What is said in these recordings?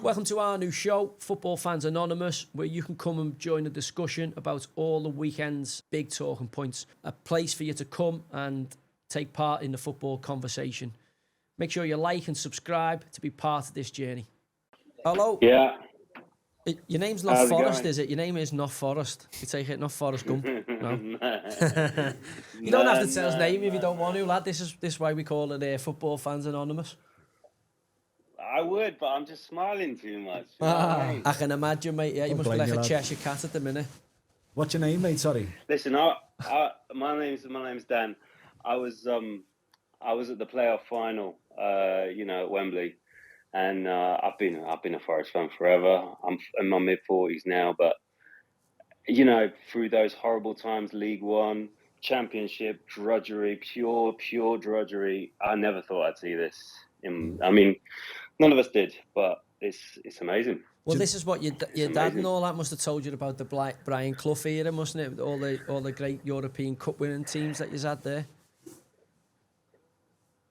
Welcome to our new show, Football Fans Anonymous, where you can come and join a discussion about all the weekend's big talking points. A place for you to come and take part in the football conversation. Make sure you like and subscribe to be part of this journey. Hello. Yeah. Your name's not Forrest, is it? Your name is not Forrest. You take it, not Forrest Gump. No. You don't have to tell his name if you don't want to, lad. This is why we call it Football Fans Anonymous. I would, but I'm just smiling too much. You know what I mean? I can imagine, mate. Yeah, you must be like a Cheshire cat at the minute. What's your name, mate? Sorry. Listen, my name's Dan. I was at the playoff final, at Wembley, and I've been a Forest fan forever. I'm in my mid-40s now, but through those horrible times, League One, Championship, drudgery, pure drudgery. I never thought I'd see this. None of us did, but it's amazing. Well, this is what your dad and all that must have told you about the Brian Clough era, mustn't it? All the great European Cup winning teams that you had there.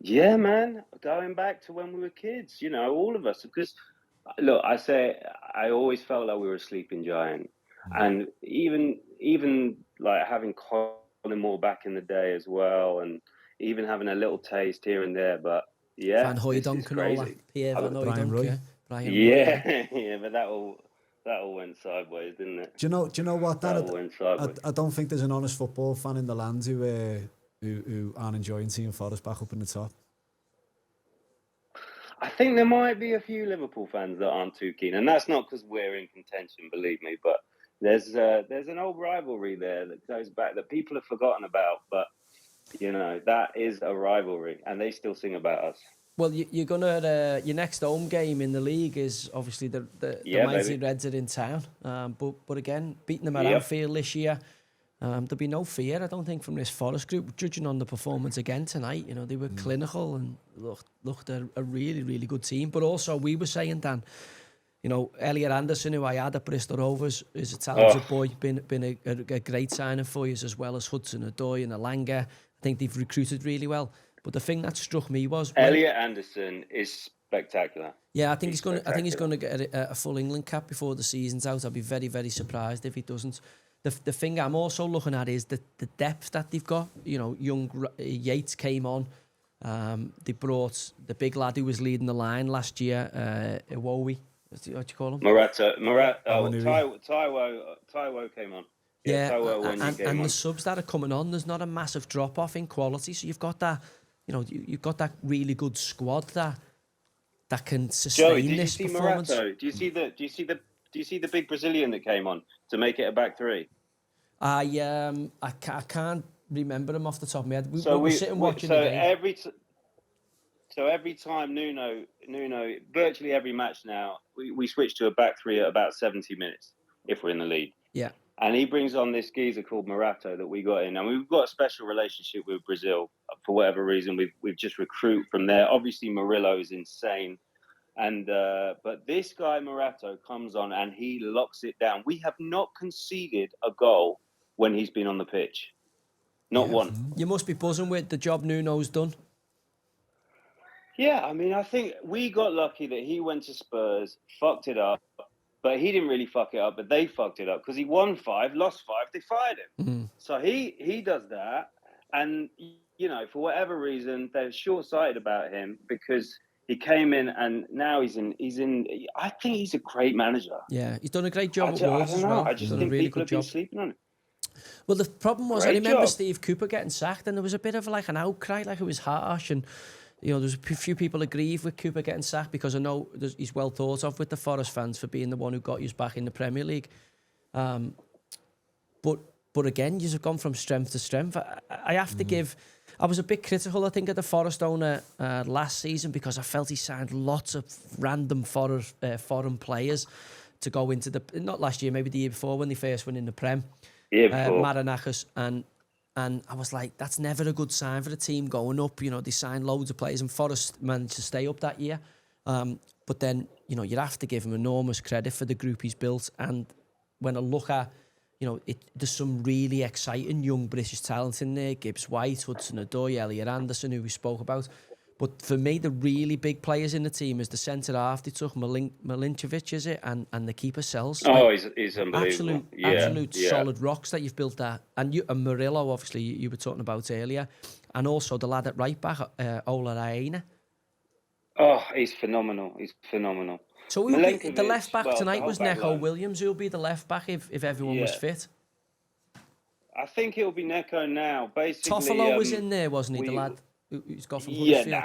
Yeah, man. Going back to when we were kids, all of us. Because look, I always felt like we were a sleeping giant, and even like having Colin Moore back in the day as well, and even having a little taste here and there, but. Yeah, Van Hooijdonk and all that. Pierre Van Hooijdonk, Brian yeah, but that all went sideways, didn't it? Do you know what? I don't think there's an honest football fan in the land who aren't enjoying seeing Forest back up in the top. I think there might be a few Liverpool fans that aren't too keen, and that's not because we're in contention, believe me. But there's an old rivalry there that goes back that people have forgotten about, but. That is a rivalry, and they still sing about us. Well, you're gonna your next home game in the league is obviously the mighty baby. Reds are in town. But again, beating them at Anfield this year, there'll be no fear, I don't think, from this Forest group. Judging on the performance again tonight, they were clinical and looked a really, really good team. But also, we were saying, Dan, Elliot Anderson, who I had at Bristol Rovers, is a talented boy. Been a great signing for you, as well as Hudson-Odoi and Alanga. I think they've recruited really well. But the thing that struck me was Elliot Anderson is spectacular. Yeah, I think he's going to get a full England cap before the season's out. I'll be very, very surprised if he doesn't. The thing I'm also looking at is the depth that they've got. Young Yates came on. They brought the big lad who was leading the line last year, Iwobi. What do you call him? Taiwo came on. Yeah, and the subs that are coming on, there's not a massive drop off in quality. So you've got that, you've got that really good squad that can sustain Joey, this performance. Morato? Do you see the big Brazilian that came on to make it a back three? I can't remember him off the top of my head. We were sitting watching the game. Every time Nuno, virtually every match now, we switch to a back three at about 70 minutes if we're in the lead. Yeah. And he brings on this geezer called Morato that we got in. And we've got a special relationship with Brazil. For whatever reason, we've just recruited from there. Obviously, Murillo is insane. And but this guy, Morato, comes on and he locks it down. We have not conceded a goal when he's been on the pitch. Not one. You must be buzzing with the job Nuno's done. Yeah, I think we got lucky that he went to Spurs, fucked it up. But he didn't really fuck it up, but they fucked it up because he won 5, lost 5, they fired him. Mm-hmm. So he does that. And, for whatever reason, they're short-sighted about him because he came in and now he's in. I think he's a great manager. Yeah, he's done a great job at Wolves as well. I just think really people have been sleeping on him. Well, the problem was, I remember Steve Cooper getting sacked and there was a bit of like an outcry, like it was harsh, and there's a few people aggrieved with Cooper getting sacked because I know he's well thought of with the Forest fans for being the one who got you back in the Premier League. But again, you've gone from strength to strength. I have to give. I was a bit critical, I think, of the Forest owner last season because I felt he signed lots of random foreign players to go into not last year, maybe the year before when they first went in the Prem. Marinakis and I was like, that's never a good sign for the team going up. They signed loads of players and Forest managed to stay up that year. But then, you have to give him enormous credit for the group he's built. And when I look at, there's some really exciting young British talent in there. Gibbs White, Hudson-Odoi, Elliot Anderson, who we spoke about. But for me, the really big players in the team is the centre half they took, Milinkovic, is it? And the keeper Sells. Oh, he's unbelievable. Absolute solid rocks that you've built there. And Murillo, obviously, you were talking about earlier. And also the lad at right back, Ola Aina. Oh, he's phenomenal. He's phenomenal. So the left back tonight was Neco Williams. Who'll be the left back if everyone was fit? I think it'll be Neco now. Basically, Toffolo was in there, wasn't he? The lad who's got from Huddersfield.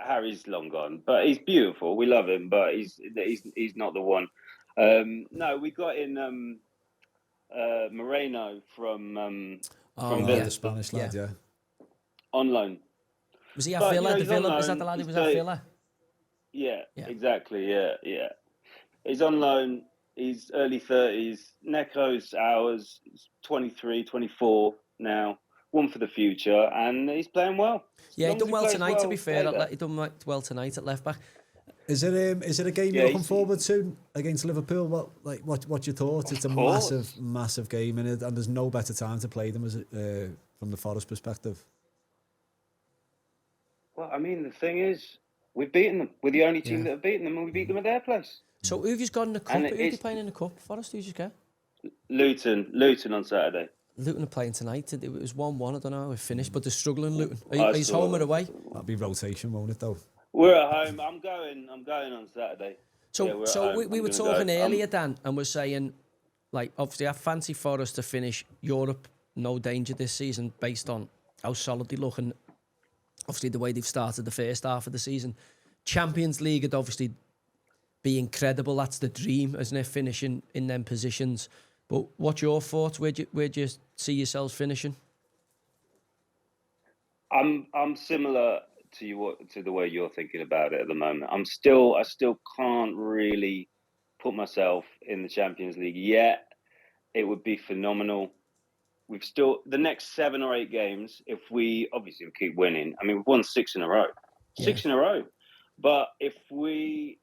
Harry's long gone, but he's beautiful. We love him, but he's not the one. No, we got in Moreno from the Spanish lad, yeah. On loan. Was he at Villa? The Villa was that the lad who was at Villa? Yeah, exactly. Yeah. He's on loan. He's early 30s. Neco's ours. He's 23, 24 now. One for the future, and he's playing well. Yeah, he done well tonight. To be fair, he done well tonight at left back. Is it a game you're looking forward to against Liverpool? What's your thoughts? It's a massive game in it, and there's no better time to play them from the Forest perspective. Well, I mean, the thing is, we've beaten them. We're the only team that have beaten them, and we beat them at their place. So who've you got in the cup? Who've you playing in the cup? Forest, who's you got? Luton on Saturday. Luton are playing tonight. It was 1-1. I don't know how it finished, but they're struggling. Luton. Are you home or away? That'll be rotation, won't it? Though. We're at home. I'm going on Saturday. So we were talking earlier, Dan, and we're saying, like, obviously, I fancy Forest to finish Europe no danger this season based on how solid they look and obviously the way they've started the first half of the season. Champions League would obviously be incredible. That's the dream, isn't it? Finishing in them positions. But what's your thoughts? Where do you see yourselves finishing? I'm similar to the way you're thinking about it at the moment. I still can't really put myself in the Champions League yet. It would be phenomenal. We've still the next 7 or 8 games. If we keep winning, I mean, we've won 6 in a row, 6 in a row. But if we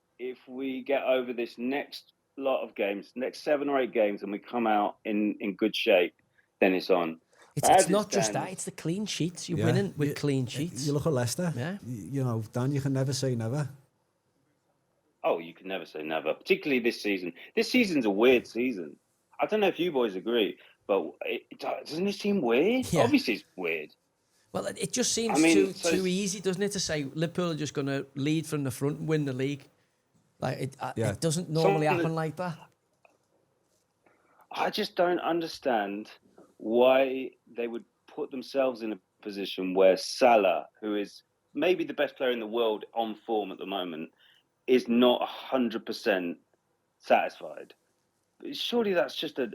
get over this next lot of games, next 7 or 8 games, and we come out in good shape, then it's on. It's not just that; it's the clean sheets. You're winning with clean sheets. You look at Leicester. Yeah. You know, Dan, you can never say never. Oh, you can never say never, particularly this season. This season's a weird season. I don't know if you boys agree, but doesn't it seem weird? Yeah. Obviously, it's weird. Well, it just seems too easy, doesn't it, to say Liverpool are just going to lead from the front and win the league. Like it doesn't normally happen like that. I just don't understand why they would put themselves in a position where Salah, who is maybe the best player in the world on form at the moment, is not 100% satisfied. Surely that's just a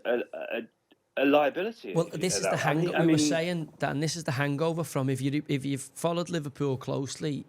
liability. Well, this is the hangover. We were saying, Dan, this is the hangover from if you've followed Liverpool closely.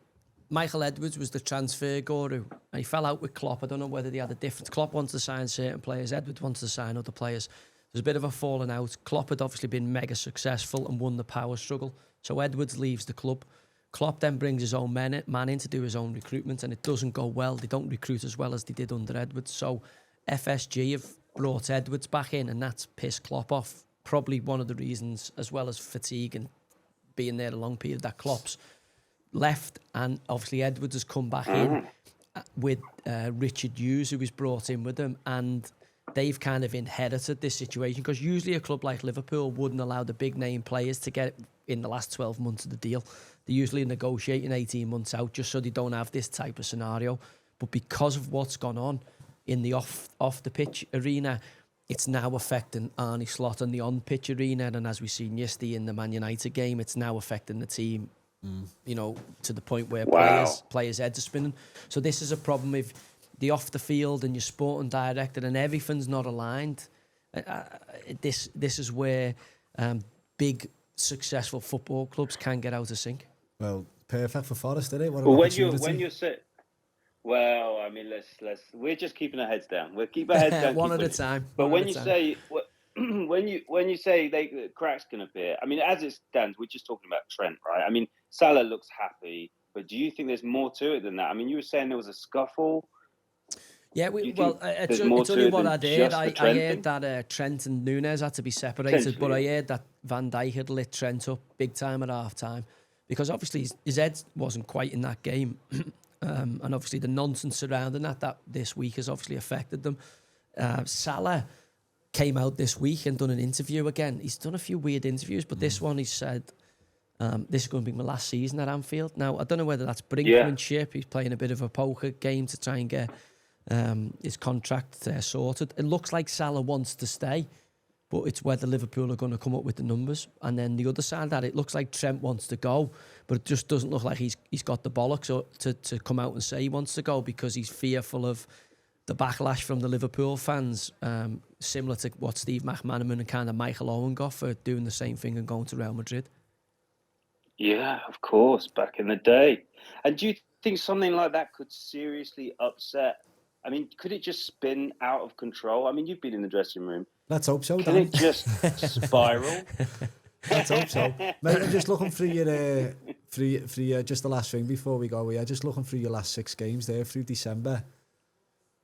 Michael Edwards was the transfer guru, and he fell out with Klopp. I don't know whether they had a difference. Klopp wants to sign certain players. Edwards wants to sign other players. There's a bit of a falling out. Klopp had obviously been mega successful and won the power struggle. So Edwards leaves the club. Klopp then brings his own man in to do his own recruitment, and it doesn't go well. They don't recruit as well as they did under Edwards. So FSG have brought Edwards back in, and that's pissed Klopp off. Probably one of the reasons, as well as fatigue and being there a long period, that Klopp's left, and obviously Edwards has come back in with Richard Hughes, who was brought in with them, and they've kind of inherited this situation because usually a club like Liverpool wouldn't allow the big name players to get in the last 12 months of the deal. They're usually negotiating 18 months out just so they don't have this type of scenario. But because of what's gone on in the off the pitch arena, it's now affecting Arne Slot in the on pitch arena, and as we seen yesterday in the Man United game, it's now affecting the team. You know, to the point where players' heads are spinning. So this is a problem if the off the field and your sporting director and everything's not aligned. This is where big successful football clubs can get out of sync. Well, perfect for Forest, isn't it? What an well, opportunity. when you say, well, I mean, let's we're just keeping our heads down. We'll keep our heads down one at a time. But when you say when you say the cracks can appear, I mean, as it stands, we're just talking about Trent, right? I mean, Salah looks happy, but do you think there's more to it than that? I mean, you were saying there was a scuffle. Yeah, it's only what I'd heard. I heard that Trent and Nunes had to be separated, but I heard that Van Dijk had lit Trent up big time at half time. because obviously his head wasn't quite in that game. And obviously the nonsense surrounding that this week has obviously affected them. Salah came out this week and done an interview again. He's done a few weird interviews, but this one he said, this is going to be my last season at Anfield. Now, I don't know whether that's brinkmanship. He's playing a bit of a poker game to try and get his contract sorted. It looks like Salah wants to stay, but it's whether Liverpool are going to come up with the numbers. And then the other side of that, it looks like Trent wants to go, but it just doesn't look like he's got the bollocks to come out and say he wants to go, because he's fearful of the backlash from the Liverpool fans, similar to what Steve McManaman and kind of Michael Owen got for doing the same thing and going to Real Madrid. Yeah, of course, back in the day. And do you think something like that could seriously upset? I mean, could it just spin out of control? I mean, you've been in the dressing room. Let's hope so, Can Dan. it just spiral? Let's hope so. Mate, I'm just looking through your just the last thing before we go. Just looking through your last 6 games there through December.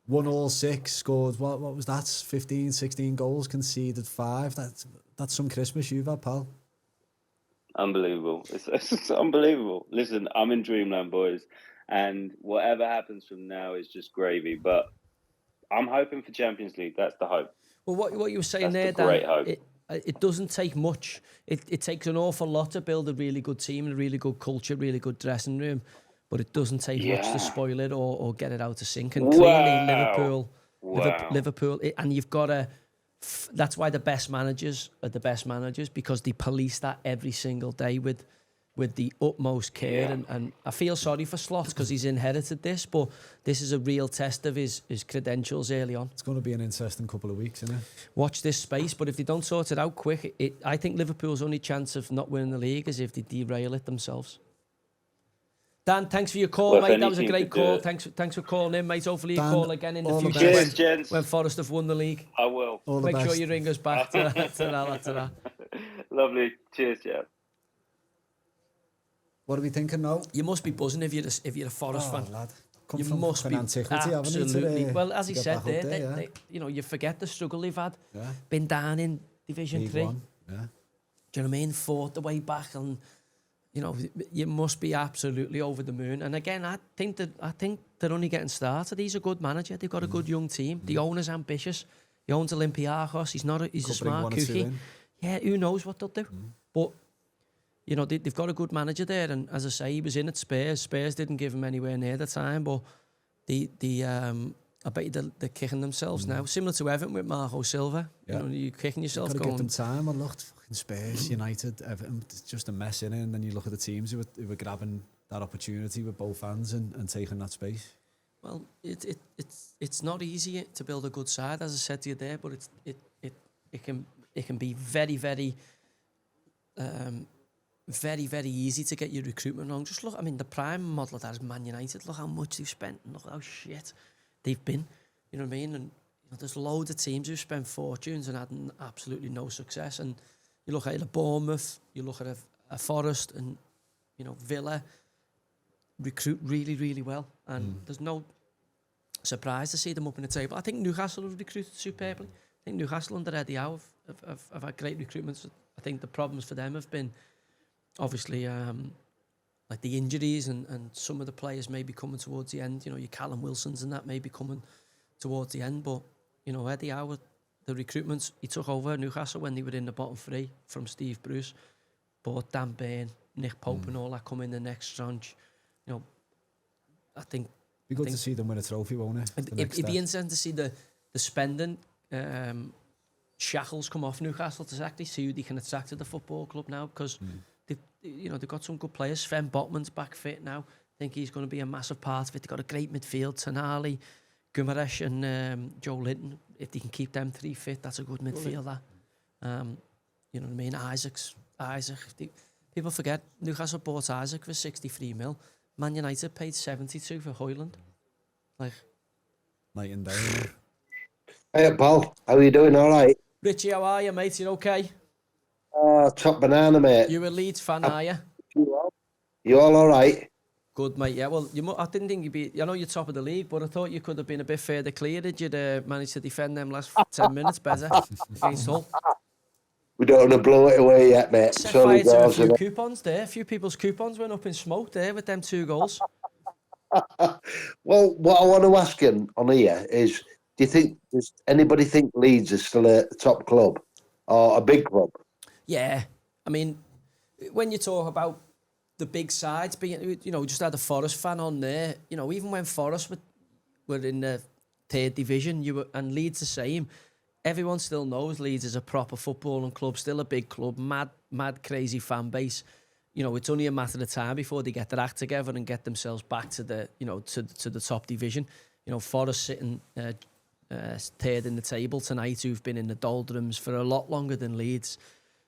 Won all 6, scored, what was that? 15, 16 goals, conceded 5. That's some Christmas you've had, pal. Unbelievable. It's unbelievable. Listen, I'm in dreamland, boys. And whatever happens from now is just gravy. But I'm hoping for Champions League. That's the hope. Well, what you were saying That's there, the great Dan, hope. it doesn't take much. It takes an awful lot to build a really good team, a really good culture, really good dressing room. But it doesn't take much to spoil it or get it out of sync. And clearly Liverpool, and you've got to... That's why the best managers are the best managers, because they police that every single day with the utmost care. Yeah. And I feel sorry for Slot because he's inherited this, but this is a real test of his credentials early on. It's going to be an interesting couple of weeks, isn't it? Watch this space, but if they don't sort it out quick, I think Liverpool's only chance of not winning the league is if they derail it themselves. Dan, thanks for your call, mate. That was a great call. Thanks for calling in, mate. Hopefully you call again in the future when Forest have won the league. I will. Make sure you ring us back to that. Lovely. Cheers, Jeff. What are we thinking now? You must be buzzing if you're a Forest fan. Lad. You must be antiquity, absolutely. Well, as he said there, there, you forget the struggle they've had. Yeah. Been down in Division 3. Yeah. Do you know what I mean? Fought the way back, and you must be absolutely over the moon. And again, I think they're only getting started. He's a good manager. They've got a good young team. The owner's ambitious. He owns Olympiacos. He's a smart cookie. Yeah, who knows what they'll do? But they've got a good manager there. And as I say, he was in at Spurs. Spurs didn't give him anywhere near the time, but I bet you they're kicking themselves now. Similar to Everton with Marco Silva. Yeah. You're kicking yourself. You've got to give them time. I looked fucking Spurs, United, Everton. It's just a mess in it. And then you look at the teams who were grabbing that opportunity with both hands and taking that space. Well, it's not easy to build a good side, as I said to you there, but it can be very, very very, very easy to get your recruitment wrong. Just look, the prime model of that is Man United. Look how much they've spent and look how shit they've been. You know what I mean? And there's loads of teams who've spent fortunes and had absolutely no success. And you look at a Bournemouth, you look at a Forest, and Villa recruit really, really well. And there's no surprise to see them up in the table. I think Newcastle have recruited superbly. I think Newcastle under Eddie Howe have had great recruitments. I think the problems for them have been obviously like the injuries and some of the players may be coming towards the end. Your Callum Wilsons and that may be coming towards the end. But, Eddie Howe, the recruitments, he took over Newcastle when they were in the bottom 3 from Steve Bruce. But Dan Burn, Nick Pope and all that come in the next tranche. I think... Be good to see them win a trophy, won't it? It'd be interesting to see the spending shackles come off Newcastle to actually see who they can attract to the football club now, because they've got some good players. Sven Botman's back fit now. I think he's going to be a massive part of it. They've got a great midfield. Tonali, Guimaraes and Joe Linton. If they can keep them 3 fit, that's a good midfield. That. You know what I mean? Isaac. People forget Newcastle bought Isaac for 63 mil. Man United paid 72 for Højlund. Night and day. Hey, pal. How are you doing? All right? Richie, how are you, mate? You okay? Top banana, mate. You a Leeds fan, are you? You all right? Good, mate. Yeah, well, I didn't think you'd be... I know you're top of the league, but I thought you could have been a bit further clear. Did you manage to defend them last 10 minutes better against Hull? we don't want to blow it away yet, mate. Set Surely fire to a goes, few innit? coupons there. A few people's coupons went up in smoke there with them 2 goals. Well, what I want to ask him on here is, does anybody think Leeds is still a top club or a big club? Yeah, I mean, when you talk about the big sides, being, just had a Forest fan on there. Even when Forest were in the 3rd division, and Leeds the same. Everyone still knows Leeds is a proper footballing club, still a big club, mad, crazy fan base. It's only a matter of time before they get their act together and get themselves back to the, to the top division. Forest sitting 3rd in the table tonight, who've been in the doldrums for a lot longer than Leeds.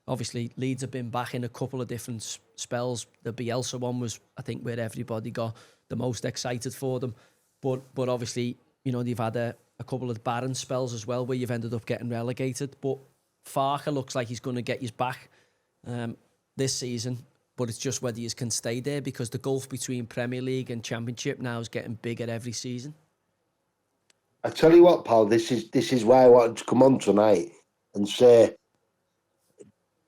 Obviously, Leeds have been back in a couple of different spells. The Bielsa one was, I think, where everybody got the most excited for them. But obviously, they've had a couple of barren spells as well where you've ended up getting relegated. But Farke looks like he's going to get his back this season. But it's just whether you can stay there, because the gulf between Premier League and Championship now is getting bigger every season. I tell you what, pal, this is why I wanted to come on tonight and say,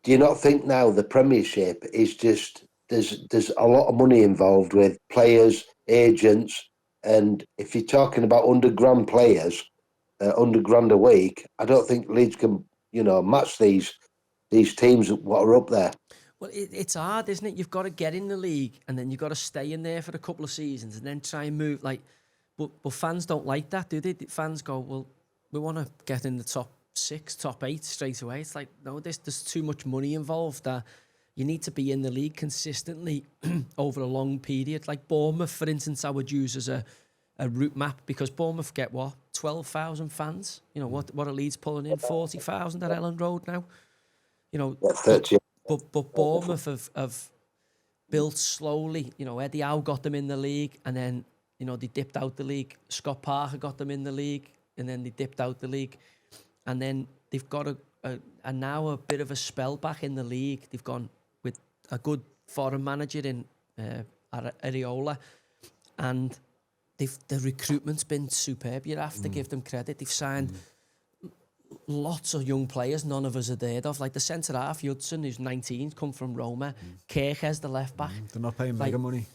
do you not think now the Premiership is just, there's a lot of money involved with players, agents, and if you're talking about £100,000 players, £100,000 a week, I don't think Leeds can, match these teams what are up there. Well, it's hard, isn't it? You've got to get in the league and then you've got to stay in there for a couple of seasons and then try and move. But fans don't like that, do they? Fans go, well, we want to get in the top 6, top 8 straight away. It's like, no, there's too much money involved. You need to be in the league consistently over a long period. Like Bournemouth, for instance, I would use as a route map, because Bournemouth get 12,000 fans. What are Leeds pulling in? 40,000 at Ellen Road now. 30. But Bournemouth have built slowly. Eddie Howe got them in the league, and then they dipped out the league. Scott Parker got them in the league, and then they dipped out the league, and then they've got now a bit of a spell back in the league. They've gone with a good foreign manager in Areola, and the recruitment's been superb. You have to give them credit. They've signed lots of young players none of us had heard of, like the centre half Judson, who's 19, come from Roma. Kirkes, the left back. They're not paying mega money.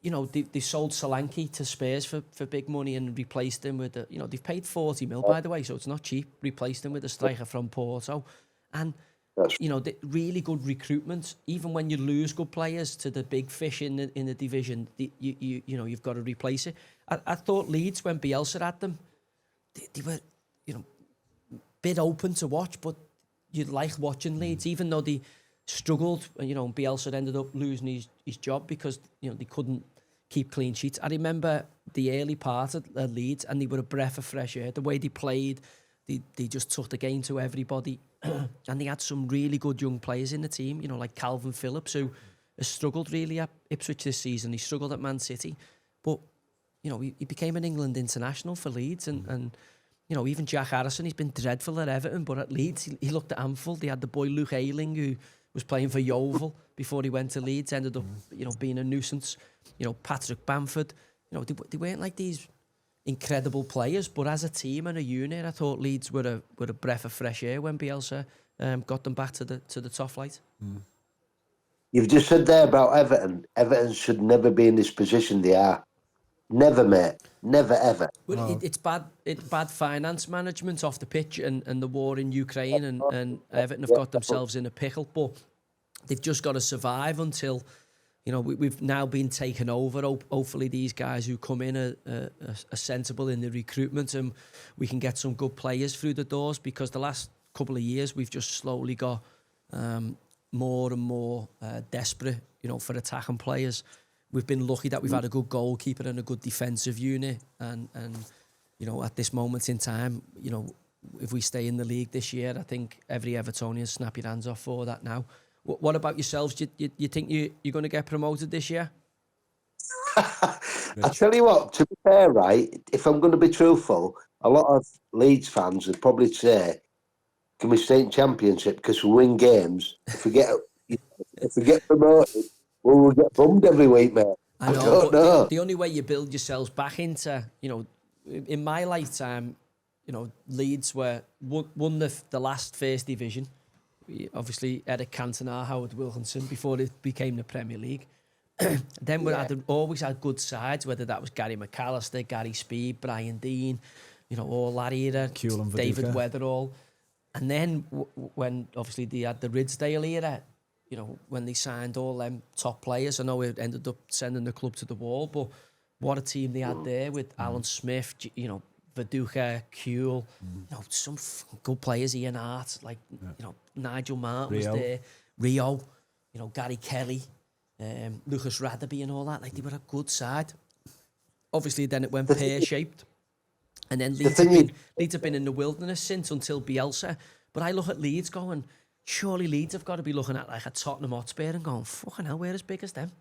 They sold Solanke to Spurs for big money and replaced him with they've paid 40 mil, by the way, so it's not cheap. Replaced him with a striker from Porto, and the really good recruitment. Even when you lose good players to the big fish in the division, you've got to replace it. I thought Leeds, when Bielsa had them, they were bit open to watch, but you'd like watching Leeds, even though they struggled. Bielsa ended up losing his job because they couldn't keep clean sheets. I remember the early part of Leeds, and they were a breath of fresh air. The way they played, they just took the game to everybody, and they had some really good young players in the team. Like Calvin Phillips, who has struggled really at Ipswich this season. He struggled at Man City, but he became an England international for Leeds, and even Jack Harrison, he's been dreadful at Everton, but at Leeds, he looked at Anfield. They had the boy Luke Ayling, who was playing for Yeovil before he went to Leeds, ended up, being a nuisance. Patrick Bamford. They weren't like these incredible players, but as a team and a unit, I thought Leeds were a breath of fresh air when Bielsa got them back to the top flight. You've just said there about Everton. Everton should never be in this position they are. Never, mate. Never, ever. Well, it's bad finance management off the pitch and the war in Ukraine, and Everton have got themselves in a pickle, but they've just got to survive until, we've now been taken over. Hopefully these guys who come in are sensible in the recruitment, and we can get some good players through the doors, because the last couple of years we've just slowly got more and more desperate, for attacking players. We've been lucky that we've had a good goalkeeper and a good defensive unit, and at this moment in time, if we stay in the league this year, I think every Evertonian snap your hands off for that now. What about yourselves? Do you think you're going to get promoted this year? I tell you what, to be fair, right, if I'm going to be truthful, a lot of Leeds fans would probably say, can we stay in Championship because we win games? If we get promoted, well, we'll get bummed every week, mate. I know, but the only way you build yourselves back into, in my lifetime, Leeds won the last First Division. obviously Eric Cantona, Howard Wilkinson before it became the Premier League. Then we always had good sides, whether that was Gary McAllister, Gary Speed, Brian Dean, all that era, David Weatherall. And then when obviously they had the Ridsdale era, when they signed all them top players, I know it ended up sending the club to the wall, but what a team they had there with Alan Smith, Viduka, Kuehl, some good players, Ian Hart, Nigel Martin was there, Rio, Gary Kelly, Lucas Radaby and all that. They were a good side. Obviously, then it went pear-shaped. And then Leeds have been in the wilderness since until Bielsa. But I look at Leeds going, surely Leeds have got to be looking at like a Tottenham Hotspur and going, fucking hell, we're as big as them.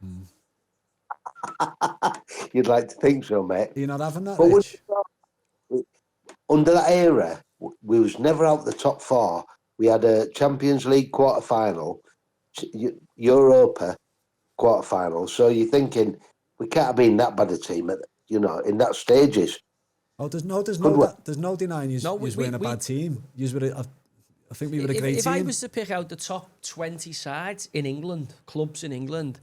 You'd like to think so, mate. You're not having that, but Rich? Under that era, we was never out the top four. We had a Champions League quarter-final, Europa quarter-final. So you're thinking, we can't have been that bad a team, in that stages. Oh, there's no denying you were in a bad team. I think we were a great team. If I was to pick out the top 20 sides in England, clubs in England,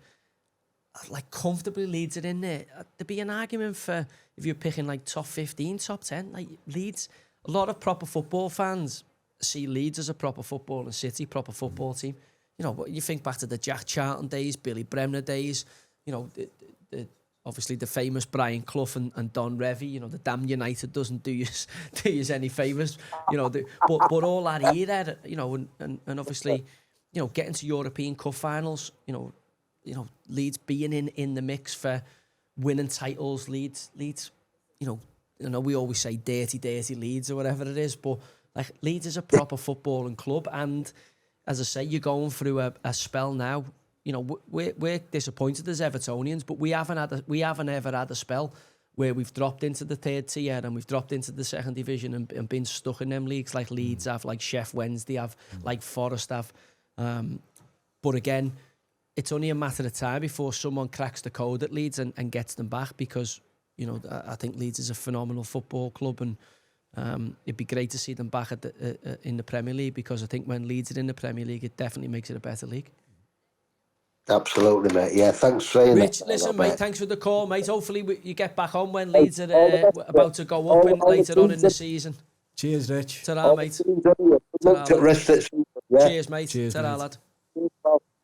comfortably Leeds are in there. There'd be an argument for if you're picking top 15, top 10, Leeds. A lot of proper football fans see Leeds as a proper football and City proper football team. You think back to the Jack Charlton days, Billy Bremner days. Obviously the famous Brian Clough and Don Revie. The damn United doesn't do you any favours. But all that era, and obviously, getting to European Cup finals. Leeds being in the mix for winning titles. Leeds. We always say dirty Leeds or whatever it is, but Leeds is a proper footballing club, and as I say, you're going through a spell now. We're disappointed as Evertonians, but we haven't ever had a spell where we've dropped into the third tier and we've dropped into the second division and been stuck in them leagues like Leeds have, like Sheff Wednesday have, like Forest have. But again, it's only a matter of time before someone cracks the code at Leeds and gets them back, because I think Leeds is a phenomenal football club, and it'd be great to see them back in the Premier League, because I think when Leeds are in the Premier League, it definitely makes it a better league. Absolutely, mate. Yeah, thanks for saying Rich, listen, mate, thanks for the call, mate. Hopefully you get back on when Leeds are about to go up later on in the season. Cheers, Rich. Ta-ra, mate. Cheers, mate. Cheers, Ta-ra, mate. lad.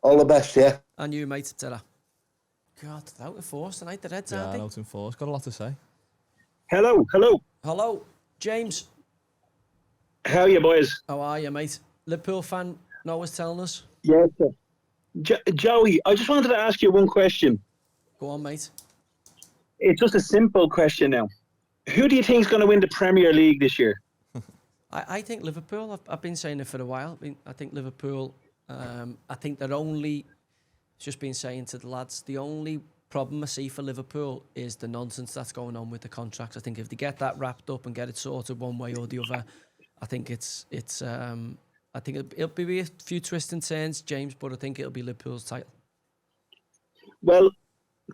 All the best, yeah. And you, mate. Ta-ra. God, out of force tonight, the Reds, aren't they? Out in force. Got a lot to say. Hello, James. how are you, boys? How are you, mate? Liverpool fan, Noah's telling us. Yes, sir. Joey, I just wanted to ask you one question. Go on, mate. It's just a simple question now. Who do you think is going to win the Premier League this year? I think Liverpool. I've been saying it for a while. I think Liverpool. I think they're only. Just been saying to the lads, the only problem I see for Liverpool is the nonsense that's going on with the contracts. I think if they get that wrapped up and get it sorted one way or the other, I think I think it'll be a few twists and turns, James, but I think it'll be Liverpool's title. Well,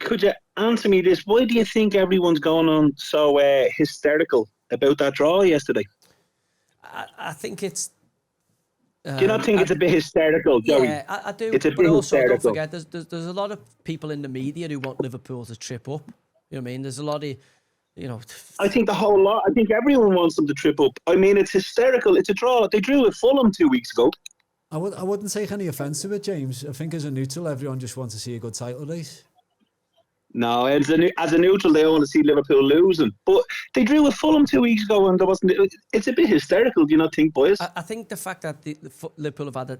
could you answer me this? Why do you think everyone's going on so hysterical about that draw yesterday? I think it's... do you not think it's a bit hysterical, Joey? Yeah, I do. It's a but bit also, hysterical. don't forget, there's a lot of people in the media who want Liverpool to trip up. You know what I mean? There's a lot of... I think the whole lot. I think everyone wants them to trip up. I mean, it's hysterical. It's a draw. They drew with Fulham 2 weeks ago. I wouldn't take any offence to it, James. I think as a neutral, everyone just wants to see a good title race. No, as a neutral, they want to see Liverpool losing. But they drew with Fulham 2 weeks ago, and there wasn't. It's a bit hysterical. Do you not think, boys? I think the fact that Liverpool have had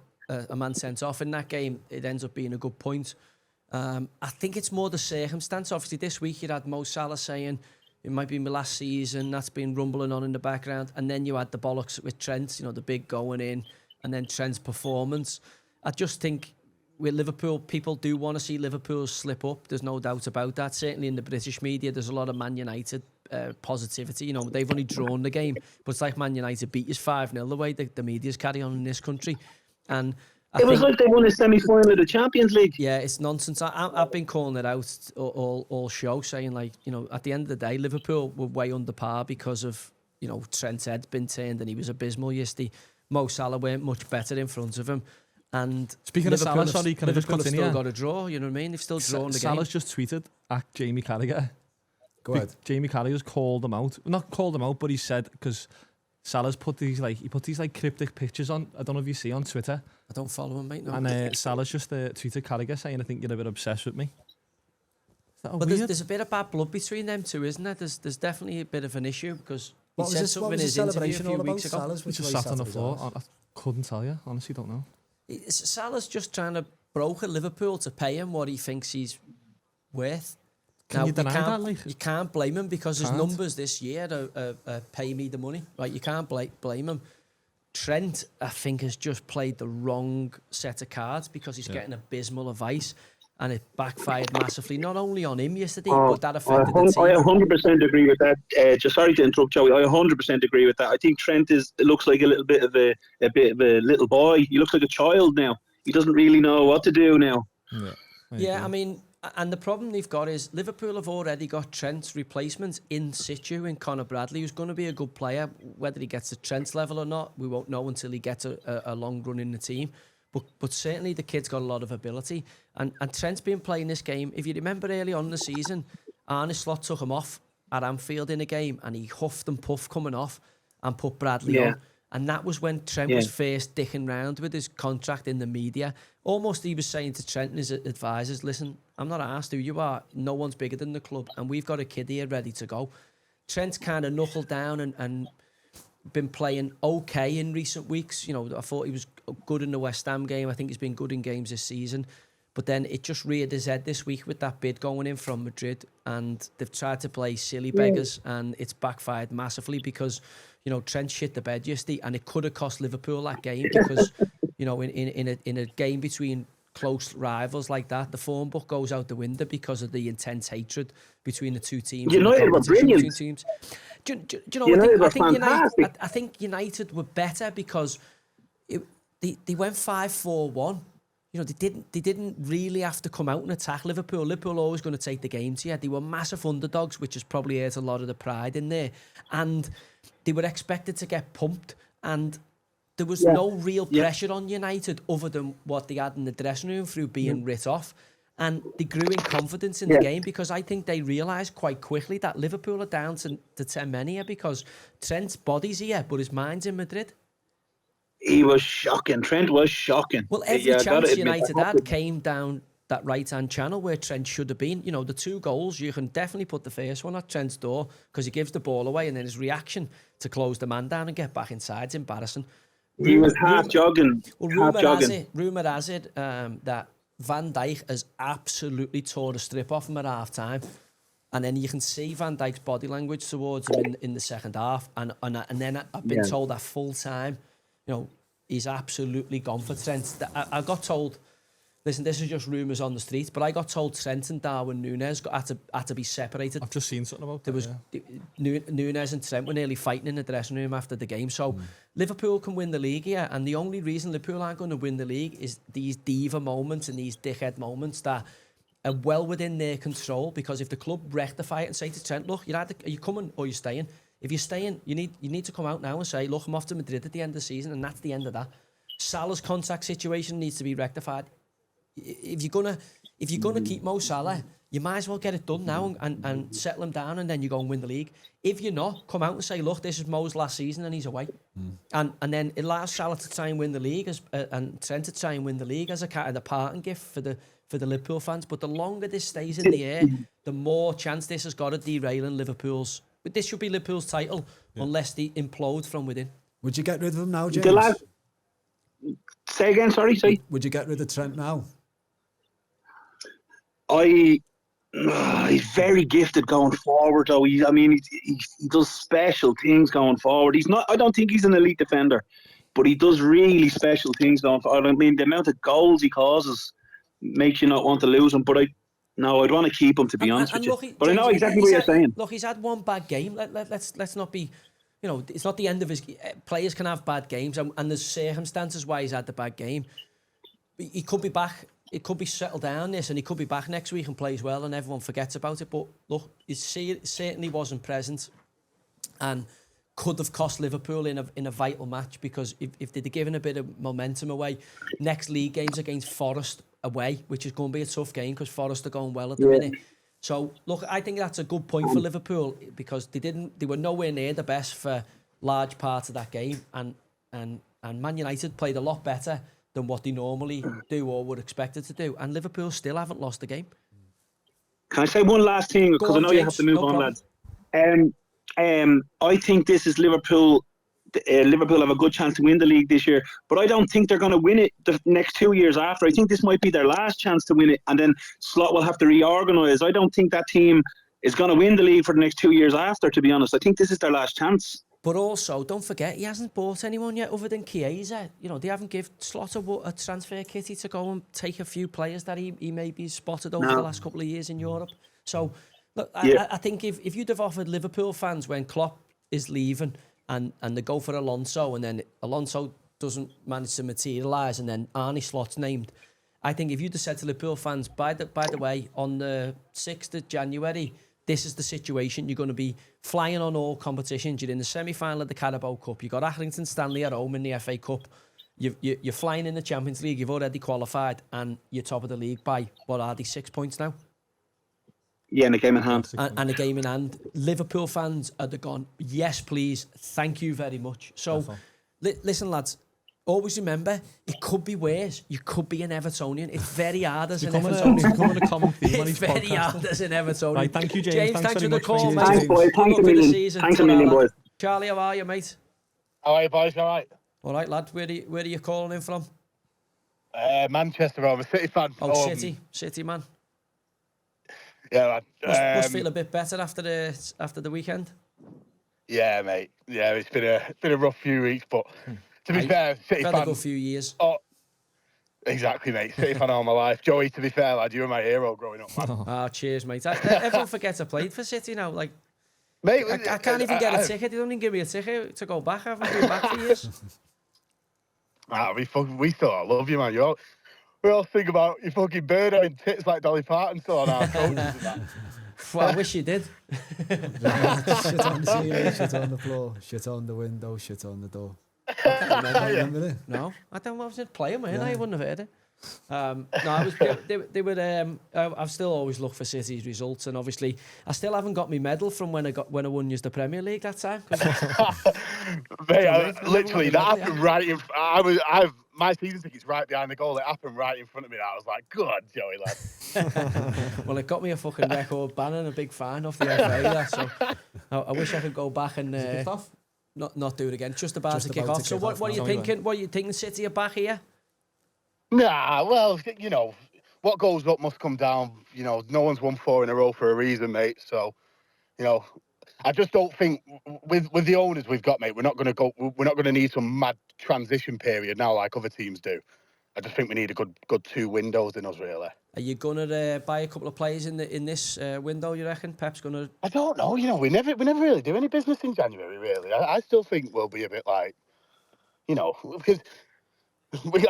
a man sent off in that game, it ends up being a good point. I think it's more the circumstance. Obviously, this week you had Mo Salah saying, it might be my last season, that's been rumbling on in the background. And then you had the bollocks with Trent, the big going in, and then Trent's performance. I just think with Liverpool, people do want to see Liverpool slip up. There's no doubt about that. Certainly in the British media, there's a lot of Man United positivity. They've only drawn the game, but it's like Man United beat us 5-0 the way the media's carry on in this country. And it was like they won a semi-final of the Champions League. Yeah, it's nonsense. I've been calling it out all show, saying at the end of the day, Liverpool were way under par because of Trent's head been turned and he was abysmal yesterday. Mo Salah weren't much better in front of him. And Speaking of Salah, sorry, can I just Liverpool have continue? still got a draw, you know what I mean? They've still drawn the game. Salah's just tweeted at Jamie Carragher. Go ahead. Jamie Carragher's called him out. Not called him out, but he said, because Salah's put these cryptic pictures on. I don't know if you see on Twitter. I don't follow him, mate. No. And Salah's just tweeted Carragher saying, I think you're a bit obsessed with me. But there's a bit of bad blood between them two, isn't there? There's definitely a bit of an issue because he said something in his interview a few weeks ago. He just sat on the floor. I couldn't tell you. Honestly, don't know. Salah's just trying to broker Liverpool to pay him what he thinks he's worth. Can you deny that? Like? You can't blame him because his numbers this year are pay me the money. Right? You can't blame him. Trent, I think, has just played the wrong set of cards because he's getting abysmal advice. And it backfired massively, not only on him yesterday, but that affected the team. I 100% agree with that. Just sorry to interrupt, Joey. I 100% agree with that. I think Trent looks like a little bit of a little boy. He looks like a child now. He doesn't really know what to do now. Yeah, I mean, and the problem they've got is Liverpool have already got Trent's replacement in situ in Conor Bradley, who's going to be a good player. Whether he gets to Trent's level or not, we won't know until he gets a long run in the team. But certainly the kid's got a lot of ability. And Trent's been playing this game. If you remember early on in the season, Arne Slot took him off at Anfield in a game and he huffed and puffed coming off and put Bradley on. And that was when Trent was first dicking round with his contract in the media. Almost he was saying to Trent and his advisors, listen, I'm not asked who you are. No one's bigger than the club. And we've got a kid here ready to go. Trent's kind of knuckled down and been playing okay in recent weeks. You know, I thought he was good in the West Ham game. I think he's been good in games this season. But then it just reared his head this week with that bid going in from Madrid. And they've tried to play silly beggars and it's backfired massively because, you know, Trent shit the bed yesterday and it could have cost Liverpool that game because, you know, in a game between close rivals like that, the form book goes out the window because of the intense hatred between the two teams. United were brilliant. Teams. Do you know, I think United were better because they went 5-4-1. You know, they didn't really have to come out and attack Liverpool. Liverpool always going to take the game to you. They were massive underdogs, which has probably hurt a lot of the pride in there. And they were expected to get pumped. And there was no real pressure on United other than what they had in the dressing room through being writ off. And they grew in confidence in the game because I think they realised quite quickly that Liverpool are down to 10 men here because Trent's body's here, but his mind's in Madrid. He was shocking. Trent was shocking. Well, every chance United had came down that right-hand channel where Trent should have been. You know, the two goals, you can definitely put the first one at Trent's door because he gives the ball away and then his reaction to close the man down and get back inside is embarrassing. He was half jogging. Well, rumour has it that Van Dijk has absolutely tore the strip off him at half-time. And then you can see Van Dijk's body language towards him in the second half. And then I've been told that full-time, you know, he's absolutely gone for Trent. I got told, listen, this is just rumours on the street, but I got told Trent and Darwin Núñez had to be separated. I've just seen something about there that. Núñez and Trent were nearly fighting in the dressing room after the game. So Liverpool can win the league here, and the only reason Liverpool aren't going to win the league is these diva moments and these dickhead moments that are well within their control. Because if the club rectify it and say to Trent, look, are you coming or you're staying? If you're staying, you need to come out now and say, look, I'm off to Madrid at the end of the season, and that's the end of that. Salah's contract situation needs to be rectified. If you're gonna keep Mo Salah, you might as well get it done now and settle him down, and then you go and win the league. If you're not, come out and say, look, this is Mo's last season and he's away. And then it allows Salah to try and win the league and Trent to try and win the league as a kind of parting gift for the Liverpool fans. But the longer this stays in the air, the more chance this has got of derailing Liverpool's. But this should be Liverpool's title unless they implode from within. Would you get rid of him now, James? Say again, sorry. Would you get rid of Trent now? He's very gifted going forward, though. He does special things going forward. I don't think he's an elite defender, but he does really special things going forward. I mean, the amount of goals he causes makes you not want to lose him. But I'd want to keep him, to be honest with you. But I know exactly what you're saying. Look, he's had one bad game. Let's not be, you know, it's not the end of his. Players can have bad games, and there's circumstances why he's had the bad game. He could be back. It could be settled down this, and he could be back next week and plays well, and everyone forgets about it. But look, it certainly wasn't present, and could have cost Liverpool in a vital match, because if they'd have given a bit of momentum away, next league game's against Forest away, which is going to be a tough game because Forest are going well at the minute. So look, I think that's a good point for Liverpool, because they were nowhere near the best for large parts of that game, and Man United played a lot better than what they normally do or would expect it to do, and Liverpool still haven't lost the game. Can I say one last thing, because I know you have to move on, lads? I think this is Liverpool. Liverpool have a good chance to win the league this year, but I don't think they're going to win it the next 2 years after. I think this might be their last chance to win it, and then Slot will have to reorganise. I don't think that team is going to win the league for the next 2 years after, to be honest. I think this is their last chance. But also, don't forget, he hasn't bought anyone yet other than Chiesa. You know, they haven't given Slot a transfer kitty to go and take a few players that he maybe spotted over the last couple of years in Europe. So, look, I think if you'd have offered Liverpool fans when Klopp is leaving and they go for Alonso, and then Alonso doesn't manage to materialise, and then Arne Slot's named, I think if you'd have said to Liverpool fans, by the way, on the 6th of January, this is the situation. You're going to be flying on all competitions. You're in the semi-final of the Carabao Cup. You've got Accrington Stanley at home in the FA Cup. You're flying in the Champions League. You've already qualified, and you're top of the league by, what are they, 6 points now? Yeah, and a game in hand. And a game in hand. Liverpool fans are gone, yes, please, thank you very much. So, listen, lads, always remember, it could be worse. You could be an Evertonian. It's very hard as an Evertonian. It's becoming a common theme on It's his very podcast. hard as an Evertonian. Right, thank you, James. Thanks for very the much call, for mate. Thanks, boys. Thanks a million. Thanks a million, boys. Charlie, how are you, mate? How are you, boys? All right. All right, lad. Where are you calling in from? Manchester. I'm a City fan. Oh, City, man. Yeah, man. Must feel a bit better after the weekend. Yeah, mate. Yeah, it's been a rough few weeks, but to be fair, City fan. A good few years. Oh, exactly, mate. City fan all my life. Joey, to be fair, lad, you were my hero growing up, man. Oh, cheers, mate. Everyone forgets I played for City now. Like, Mate, I can't even get a ticket. They don't even give me a ticket to go back. I haven't been back for years. We still love you, man. We all think about your fucking bird and tits like Dolly Parton still on our coaches and that. Well, I wish you did. Shit on the ceiling, shit on the floor, shit on the window, shit on the door. Remember it? No, I don't know. I was playing, man. I wouldn't have heard it. No, I was. They were. I've still always looked for City's results, and obviously, I still haven't got my medal from when I won the Premier League that time. Mate, literally, that happened right in. My season ticket's right behind the goal. It happened right in front of me. I was like, "Good, Joey, lad." Well, it got me a fucking record ban and a big fine off the FA. So I wish I could go back and not do it again. Just about to kick off. So what are you thinking? What are you thinking? City are back here? Nah, well, you know, what goes up must come down. You know, no one's won 4 in a row for a reason, mate. So, you know, I just don't think with the owners we've got, mate, we're not going to need some mad transition period now like other teams do. I just think we need a good 2 windows in us, really. Are you gonna buy a couple of players in this window? You reckon Pep's gonna? I don't know. You know, we never really do any business in January. Really, I still think we'll be a bit like, you know, because we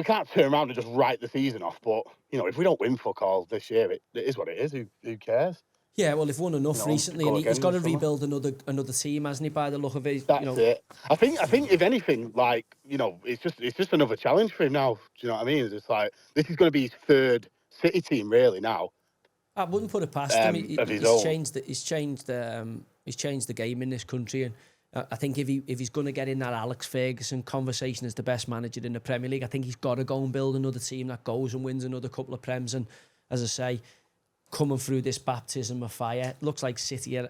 can't turn around and just write the season off. But you know, if we don't win fuck all this year, it is what it is. Who cares? Yeah, well, they've won enough recently, and he's got to rebuild another team, hasn't he? By the look of it, That's it. I think if anything, like, you know, it's just another challenge for him now. Do you know what I mean? It's like this is going to be his 3rd City team, really. Now, I wouldn't put it past him. He's changed the game in this country, and I think if he's going to get in that Alex Ferguson conversation as the best manager in the Premier League, I think he's got to go and build another team that goes and wins another couple of Prems. And as I say, coming through this baptism of fire, it looks like City are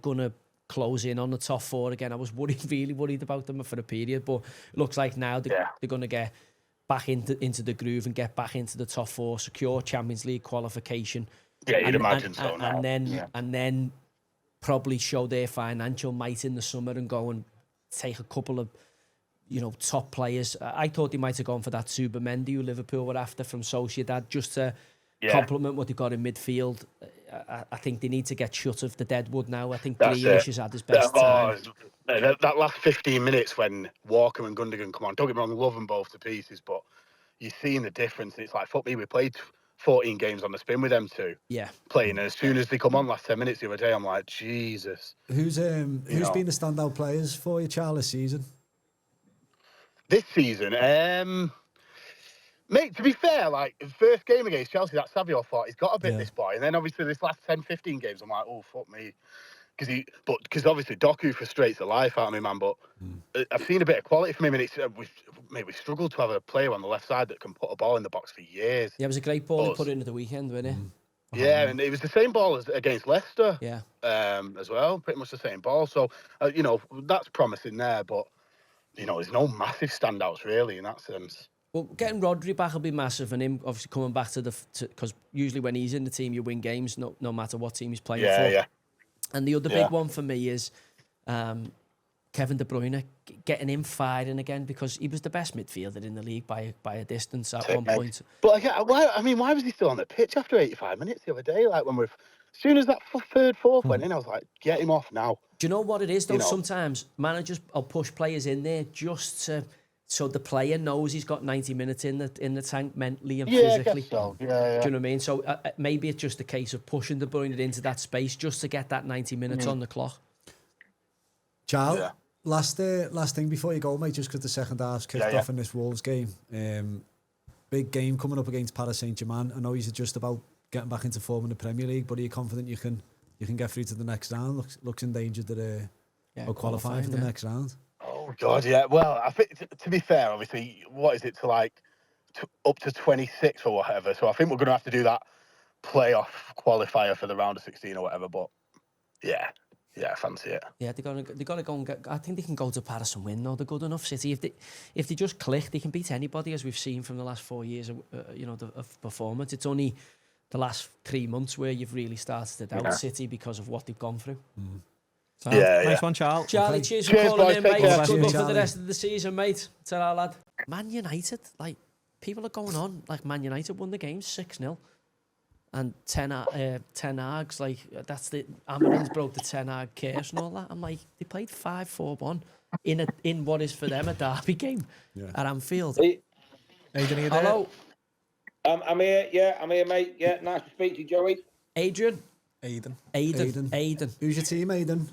going to close in on the top 4 again. I was really worried about them for a period, but it looks like now they're going to get back into the groove and get back into the top 4, secure Champions League qualification. Yeah, you'd imagine so now. And then probably show their financial might in the summer and go and take a couple of, you know, top players. I thought they might have gone for that Subamendi who Liverpool were after from Sociedad, just to complement what they got in midfield. I think they need to get shut of the deadwood now. I think Grealish has had his best time. That last 15 minutes when Walker and Gundogan come on, don't get me wrong, love them both to pieces, but you're seeing the difference. It's like, fuck me, we played 14 games on the spin with them two. Yeah. Playing, and as soon as they come on last 10 minutes the other day, I'm like, Jesus. Who's been know. the standout players for you, Charles, this season? This season, mate, to be fair, like, the first game against Chelsea, that Savio thought he's got a bit, this boy. And then obviously this last 10, 15 games, I'm like, oh, fuck me. Because obviously Doku frustrates the life out of me, man. But I've seen a bit of quality from him, and it's we struggled to have a player on the left side that can put a ball in the box for years. Yeah, it was a great ball he put into the weekend, wasn't it? Yeah, and it was the same ball as against Leicester. Yeah. As well, pretty much the same ball. So that's promising there, but there's no massive standouts really in that sense. Well, getting Rodri back will be massive, and him obviously coming back because usually when he's in the team, you win games, no matter what team he's playing for. Yeah. And the other big one for me is Kevin De Bruyne getting him firing again, because he was the best midfielder in the league by a distance at one point. But why was he still on the pitch after 85 minutes the other day? Like as soon as that third, fourth went in, I was like, get him off now. Do you know what it is though? Sometimes managers will push players in there just so the player knows he's got 90 minutes in the tank mentally and physically. I guess so. Yeah. Do you know what I mean? So maybe it's just a case of pushing De Bruyne into that space just to get that 90 minutes on the clock. Charles, last thing before you go, mate, just because the second half's kicked off in this Wolves game. Big game coming up against Paris Saint-Germain. I know he's just about getting back into form in the Premier League, but are you confident you can get through to the next round? Looks endangered of qualifying for the next round. Oh God, yeah. Well, I think to be fair, obviously, what is it to up to 26 or whatever? So I think we're going to have to do that playoff qualifier for the round of 16 or whatever. But yeah, I fancy it. Yeah, they got to go and get. I think they can go to Paris and win. No, they're good enough. City, if they just click, they can beat anybody, as we've seen from the last 4 years. Of performance. It's only the last 3 months where you've really started to doubt City because of what they've gone through. So, nice one, Charles. Charlie, cheers for calling in, mate. Good luck for the Charlie. rest of the season, mate. Tell our lad. Man United, people are going on. Man United won the game 6-0. And Ten Hag's that's the Amarins broke the Ten Hag curse and all that. I'm like, they played 5-4-1 in what is for them a derby game at Anfield. Hey, Hello, I'm here. Yeah, I'm here, mate. Yeah, nice to speak to you, Joey. Adrian. Aiden. Who's your team, Aiden?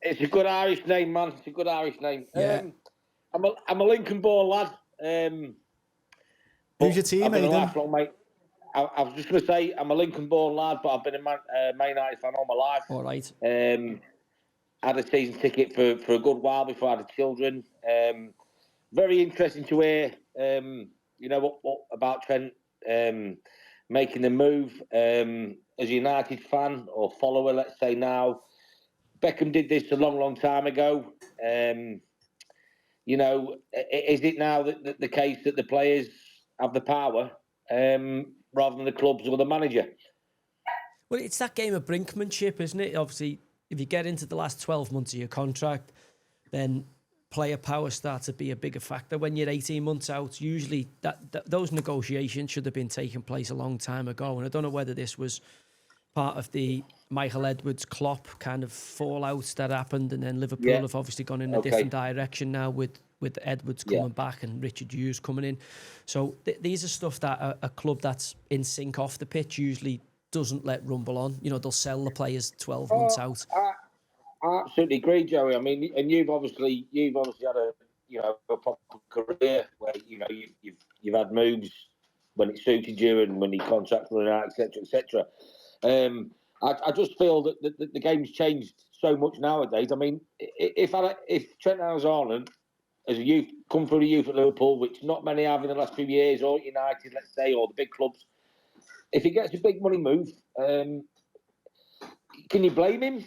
It's a good Irish name, man. It's a good Irish name. Yeah. I'm a Lincoln-born lad. Who's your team, I've been a Aiden? lifelong mate. I was just going to say I'm a Lincoln-born lad, but I've been a Man United fan all my life. All right. Had a season ticket for a good while before I had children. Very interesting to hear. What about Trent making the move as a United fan or follower, let's say now. Beckham did this a long, long time ago. Is it now the case that the players have the power rather than the clubs or the manager? Well, it's that game of brinkmanship, isn't it? Obviously, if you get into the last 12 months of your contract, then player power starts to be a bigger factor. When you're 18 months out, usually those negotiations should have been taking place a long time ago. And I don't know whether this was part of the Michael Edwards Klopp kind of fallout that happened, and then Liverpool have obviously gone in a different direction now with Edwards coming back and Richard Hughes coming in. So these are stuff that a club that's in sync off the pitch usually doesn't let rumble on. They'll sell the players 12 months out. I absolutely agree, Joey. I mean, and you've obviously had a proper career where you've had moves when it suited you and when your contracts run out, etc., etc. I just feel that the game's changed so much nowadays. I mean, if Trent Alexander, as a youth, come through the youth at Liverpool, which not many have in the last few years, or United, let's say, or the big clubs, if he gets a big money move, can you blame him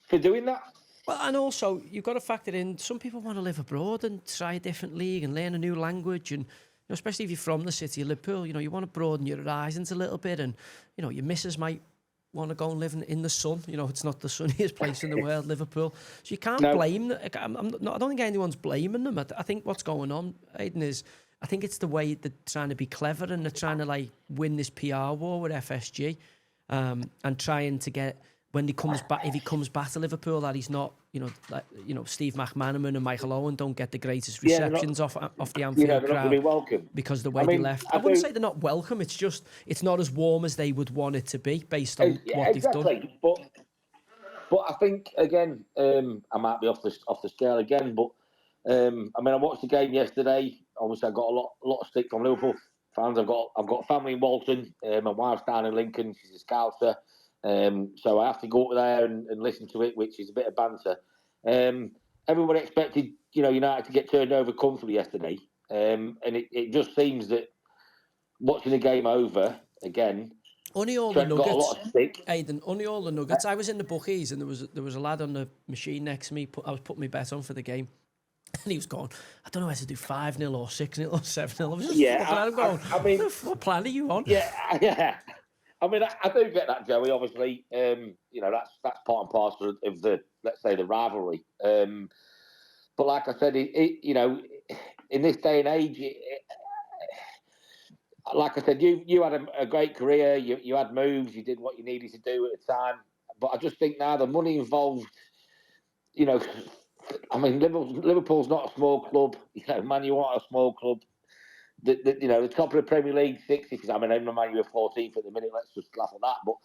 for doing that? Well, and also, you've got to factor in, some people want to live abroad and try a different league and learn a new language. And especially if you're from the city of Liverpool, you want to broaden your horizons a little bit. And, your missus might want to go and live in the sun. It's not the sunniest place in the world, Liverpool. So you can't blame them. I don't think anyone's blaming them. I think what's going on, Aidan, is I think it's the way they're trying to be clever and they're trying to win this PR war with FSG and trying to get, when he comes back, if he comes back to Liverpool, that he's not Steve McManaman and Michael Owen don't get the greatest Yeah, they're receptions off the You Anfield know, they're not going crowd to be welcome. because of the way I they mean, left. I I wouldn't do- say they're not welcome. It's just it's not as warm as they would want it to be based on what they've done. Exactly. But I think again, I might be off the scale again, but I mean, I watched the game yesterday. Obviously, I got a lot of stick from Liverpool fans. I've got family in Walton. My wife's down in Lincoln. She's a Scouser, so I have to go up there and listen to it, which is a bit of banter. Everybody expected, United to get turned over comfortably yesterday, and it just seems that watching the game over again. Only all the Trent got a nuggets, lot of stick. Aidan. Only all the nuggets. I was in the bookies and there was a lad on the machine next to me. I was putting my bet on for the game, and he was going, I don't know whether to do 5-0 or 6-0 or 7-0. I was just looking at him going, I mean, what plan are you on? Yeah. I mean, I do get that, Joey. Obviously, that's part and parcel of the, let's say, the rivalry. But like I said, in this day and age, like I said, you had a great career. You had moves. You did what you needed to do at the time. But I just think now the money involved, I mean, Liverpool's not a small club. Man, you are a small club. The top of the Premier League, 60. I mean, Man, you're 14th at the minute. Let's just laugh at that. But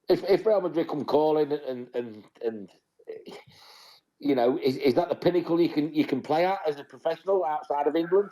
if Real Madrid come calling and is that the pinnacle you can play at as a professional outside of England?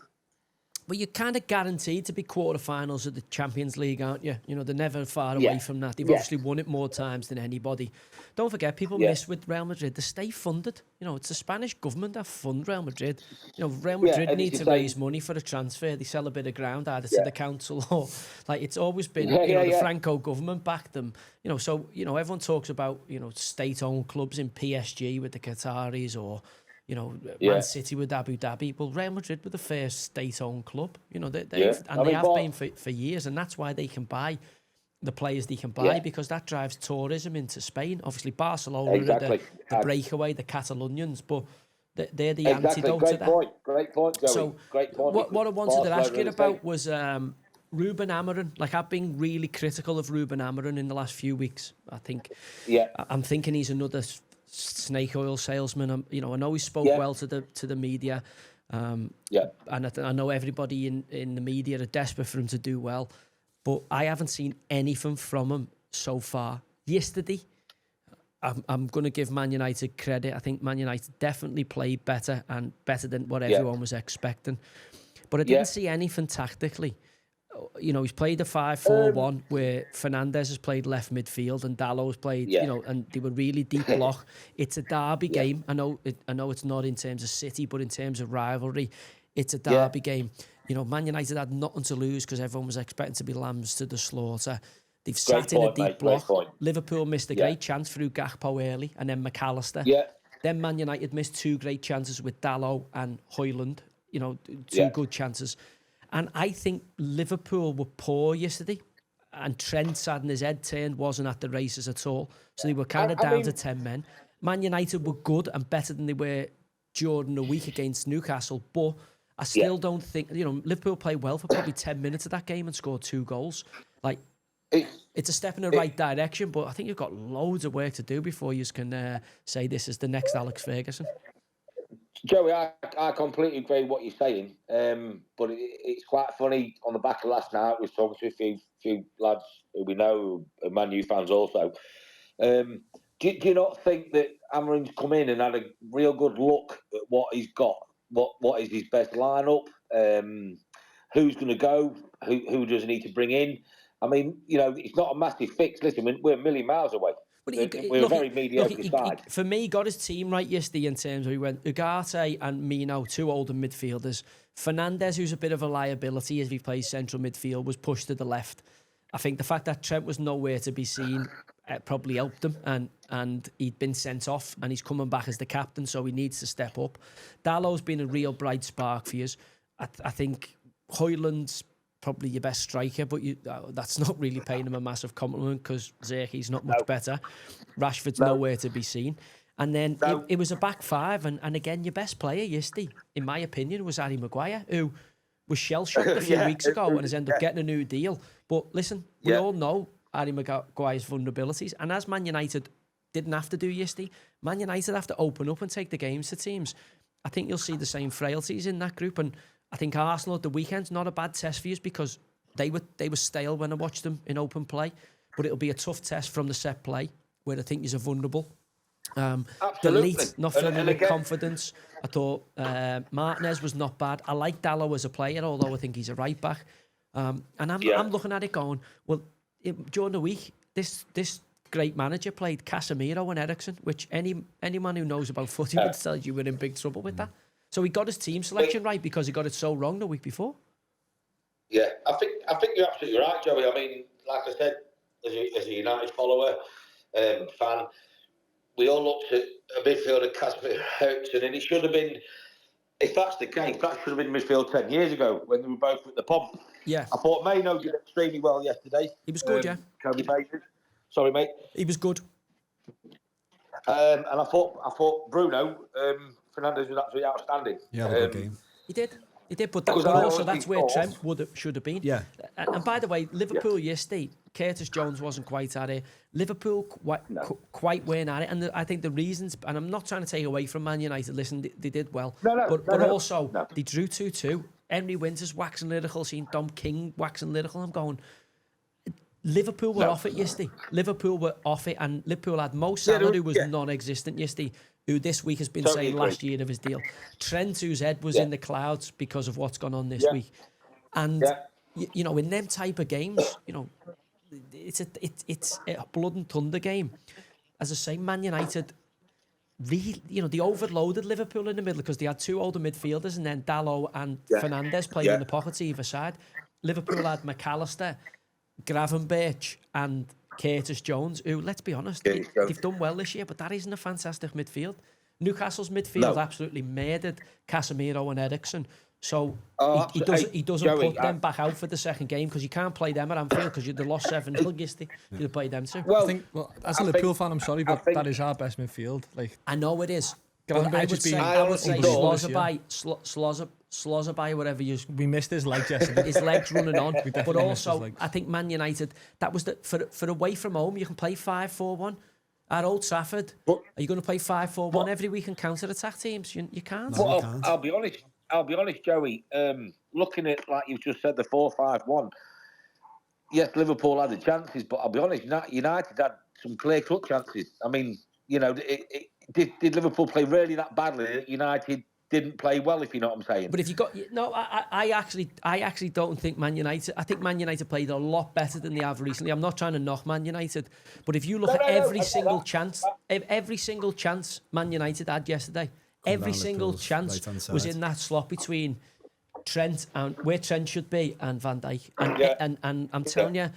Well, you're kind of guaranteed to be quarterfinals of the Champions League, aren't you? They're never far away from that. They've obviously won it more times than anybody. Don't forget, people miss with Real Madrid. They stay funded. It's the Spanish government that fund Real Madrid. Real Madrid need to raise money for a transfer. They sell a bit of ground either to the council or it's always been. The Franco government backed them. So everyone talks about state-owned clubs in PSG with the Qataris or. Man City with Abu Dhabi. Well, Real Madrid were the first state-owned club. They have been for years, and that's why they can buy the players they can buy because that drives tourism into Spain. Obviously, Barcelona are the breakaway, the Catalonians, but they're the antidote to that. Great point, Joey. So, great point. What I wanted to ask you about was Ruben Amorim. Like, I've been really critical of Ruben Amorim in the last few weeks. I think, I'm thinking he's another snake oil salesman. I know he spoke well to the media, and I know everybody in the media are desperate for him to do well, but I haven't seen anything from him so far. Yesterday, I'm going to give Man United credit. I think Man United definitely played better and better than what everyone was expecting, but I didn't see anything tactically. He's played a 5-4-1 where Fernandes has played left midfield and Dallow's played, and they were really deep block. It's a derby game. I know it's not in terms of City, but in terms of rivalry, it's a derby game. Man United had nothing to lose because everyone was expecting to be lambs to the slaughter. They've sat in a deep block. Liverpool missed a great chance through Gakpo early and then McAllister. Then Man United missed two great chances with Dallow and Højlund. Two good chances. And I think Liverpool were poor yesterday. And Trent had his head turned, wasn't at the races at all. So they were kind of down to 10 men. Man United were good and better than they were during the week against Newcastle. But I still don't think, Liverpool played well for probably 10 minutes of that game and scored 2 goals. Like, it's a step in the right direction, but I think you've got loads of work to do before you can say this is the next Alex Ferguson. Joey, I completely agree with what you're saying, but it's quite funny. On the back of last night, we was talking to a few lads who we know are Man U fans also. Do you not think that Amorim's come in and had a real good look at what he's got? What is his best lineup? Who's going to go? Who does he need to bring in? I mean, it's not a massive fix. Listen, we're a million miles away. We're a very mediocre side. For me, he got his team right yesterday in terms of he went Ugarte and Mino, 2 older midfielders. Fernandes, who's a bit of a liability as he plays central midfield, was pushed to the left. I think the fact that Trent was nowhere to be seen probably helped him, and he'd been sent off, and he's coming back as the captain, so he needs to step up. Dallow's been a real bright spark for you. I think Højlund's probably your best striker, but that's not really paying him a massive compliment because Zirkzee not much better. Rashford's nowhere to be seen. And then it was a back 5, and again, your best player yesterday, in my opinion, was Harry Maguire, who was shell-shocked a few weeks ago and has ended up getting a new deal. But listen, we all know Harry Maguire's vulnerabilities, and as Man United didn't have to do yesterday. Man United have to open up and take the games to teams. I think you'll see the same frailties in that group, and I think Arsenal at the weekend's not a bad test for you because they were stale when I watched them in open play, but it'll be a tough test from the set play where I think you're vulnerable. Delete, not filling with confidence. I thought Martinez was not bad. I like Dalot as a player, although I think he's a right back. And I'm looking at it going, well, during the week, this great manager played Casemiro and Eriksen, which anyone who knows about footy would tell you we're in big trouble with that. So he got his team selection right because he got it so wrong the week before. Yeah, I think you're absolutely right, Joey. I mean, like I said, as a United follower, fan, we all looked at a midfielder, Casemiro, Eriksen, and it should have been, if that's the case, that should have been midfield 10 years ago when they were both at the pump. Yeah. I thought Maino did extremely well yesterday. He was good, yeah. Cody Mason. Sorry, mate. He was good. And I thought Bruno Fernandes was absolutely outstanding. Yeah, good game. He did, but also that's where Trent should have been. Yeah. And by the way, Liverpool yesterday, Curtis Jones wasn't quite at it. Liverpool quite weren't at it. And I think the reasons, and I'm not trying to take away from Man United, listen, they did well. But also, they drew 2-2. Henry Winters waxing lyrical, seeing Dom King waxing lyrical. I'm going, Liverpool were off it yesterday. Liverpool were off it, and Liverpool had Mo Salah, who was non-existent yesterday, who this week has been saying last year of his deal. Trent, whose head was in the clouds because of what's gone on this week. And, you know, in them type of games, you know, it's a blood and thunder game. As I say, Man United, really, you know, they overloaded Liverpool in the middle because they had two older midfielders and then Dalot and Fernandes playing in the pockets either side. Liverpool had McAllister, Gravenberch and Curtis Jones, who, let's be honest, they've done well this year, but that isn't a fantastic midfield. Newcastle's midfield absolutely murdered Casemiro and Eriksen. So he doesn't put them back out for the second game because you can't play them at Anfield because you'd have lost 7-0 yesterday. You'd have played them too. Well, as a Liverpool fan, I'm sorry, but that is our best midfield. Like, I know it is. I would say Slozerby, whatever you... We missed his legs yesterday. His legs running on. But also, I think Man United, that was for away from home, you can play 5-4-1. At Old Trafford, are you going to play 5-4-1 every week and counter-attack teams? You can't. No, you can't. I'll be honest, Joey. Looking at, like you've just said, the 4-5-1. Yes, Liverpool had the chances, but I'll be honest, United had some clear-cut chances. I mean, you know, did Liverpool play really that badly that United didn't play well, if you know what I'm saying? But if you got... No, I actually don't think Man United... I think Man United played a lot better than they have recently. I'm not trying to knock Man United, but if you look at every single chance Man United had yesterday, every single chance was in that slot between Trent and where Trent should be and Van Dijk. And I'm telling you,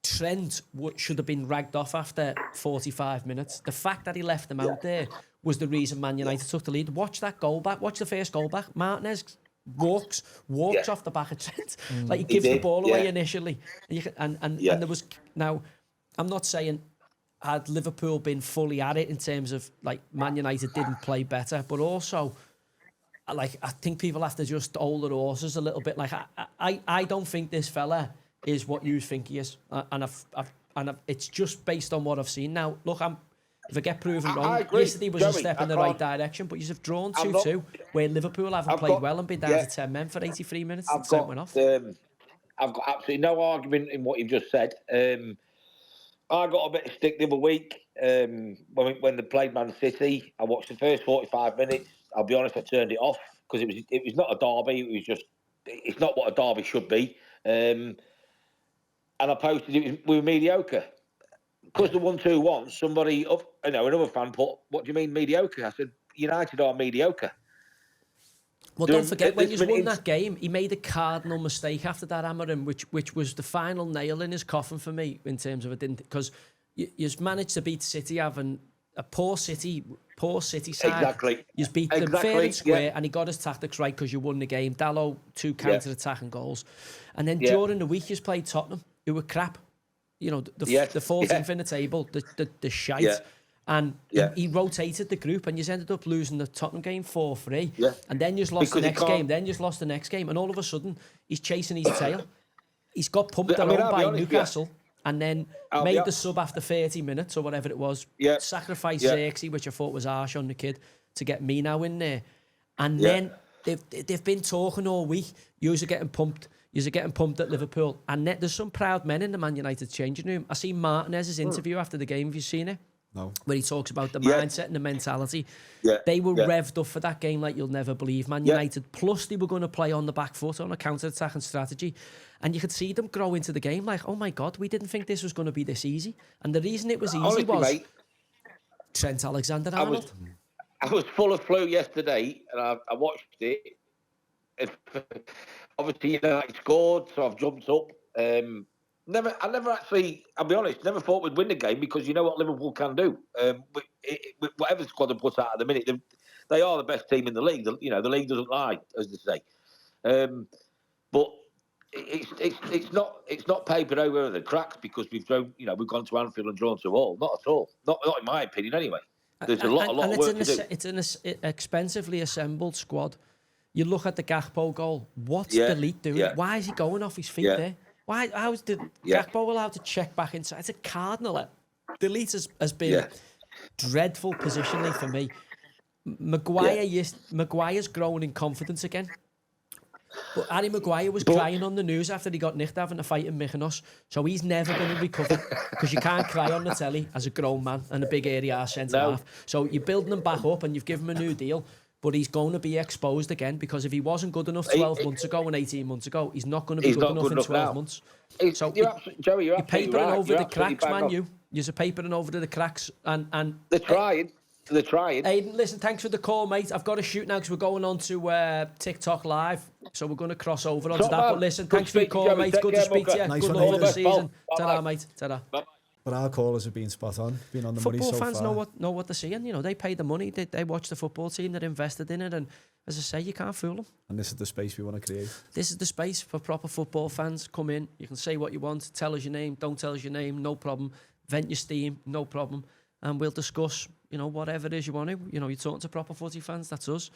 Trent should have been ragged off after 45 minutes. The fact that he left them out there was the reason Man United took the lead. Watch that goal back. Watch the first goal back. Martinez walks off the back of Trent. Like he gives the ball away initially. And there was... Now, I'm not saying had Liverpool been fully at it in terms of like Man United didn't play better, but also like I think people have to just hold their horses a little bit. Like I don't think this fella is what you think he is, and it's just based on what I've seen. Now, look, if I get proven wrong, yesterday was a step in the right direction, but you've drawn 2-2 where Liverpool haven't played well and been down to 10 men for 83 minutes. I've got absolutely no argument in what you've just said. I got a bit of stick the other week when they played Man City. I watched the first 45 minutes. I'll be honest, I turned it off because it was not a derby. It was just, it's not what a derby should be. And I posted it, we were mediocre. Because the 1-2-1, somebody, another fan put, what do you mean mediocre? I said, United are mediocre. Well, don't forget, when you won that game, he made a cardinal mistake after that, Amarin, which was the final nail in his coffin for me in terms of it didn't, because you managed to beat City having a poor City side. Exactly. You beat them fair and square, and he got his tactics right because you won the game. Dalot, 2 counter-attacking goals. And then during the week, you played Tottenham, who were crap. You know, the 14th in the table, the shite. Yeah. And he rotated the group, and you ended up losing the Tottenham game 4-3. Yeah. And then you lost the next game, then you lost the next game, and all of a sudden, he's chasing his tail. He's got pumped by Newcastle, and then made the sub after 30 minutes or whatever it was. Yeah. Sacrificed Yeah. Xerxes, which I thought was harsh on the kid, to get me now in there. And then they've been talking all week. You're getting pumped at Liverpool. And there's some proud men in the Man United changing room. I seen Martinez's interview after the game. Have you seen it? No. Where he talks about the mindset and the mentality. Yeah. They were revved up for that game like you'll never believe. Man United, plus they were going to play on the back foot on a counter-attacking strategy. And you could see them grow into the game like, oh my God, we didn't think this was going to be this easy. And the reason it was easy Honestly, was mate, Trent Alexander-Arnold. I was full of flu yesterday, and I watched it. Obviously, I scored, so I've jumped up. I never actually, I'll be honest, never thought we'd win the game because you know what Liverpool can do. With whatever squad they put out at the minute, they are the best team in the league. The league doesn't lie, as they say. But it's not papered over the cracks because we've gone to Anfield and drawn to all. Not at all. Not in my opinion, anyway. There's a lot of work to do. It's an expensively assembled squad. You look at the Gakpo goal. What's Delete doing? Yeah. Why is he going off his feet there? How is Gakpo allowed to check back inside? It's a cardinal. Delete has been dreadful positionally for me. Maguire's growing in confidence again. But Harry Maguire was crying on the news after he got nicked having a fight in Mykonos. So he's never going to recover because you can't cry on the telly as a grown man and a big area centre-half. So you're building him back up and you've given him a new deal. But he's going to be exposed again because if he wasn't good enough 12 months ago and 18 months ago, he's not going to be good enough in 12 months. So Joey, you're papering over the cracks, man. You're papering over the cracks and they're trying. They're trying. Aiden, listen, thanks for the call, mate. I've got to shoot now because we're going on to TikTok Live. So we're going to cross over onto that. But listen, thanks for the call, mate. Good to speak to you. Nice Good one, luck for the season. Bye. Ta-ra, mate. Ta-ra. But our callers have been spot on, been on the money so far. Football fans know what they're seeing. You know, they pay the money. They watch the football team. They're invested in it. And as I say, you can't fool them. And this is the space we want to create. This is the space for proper football fans. Come in. You can say what you want. Tell us your name. Don't tell us your name. No problem. Vent your steam. No problem. And we'll discuss, whatever it is you want to. You're talking to proper footy fans. That's us.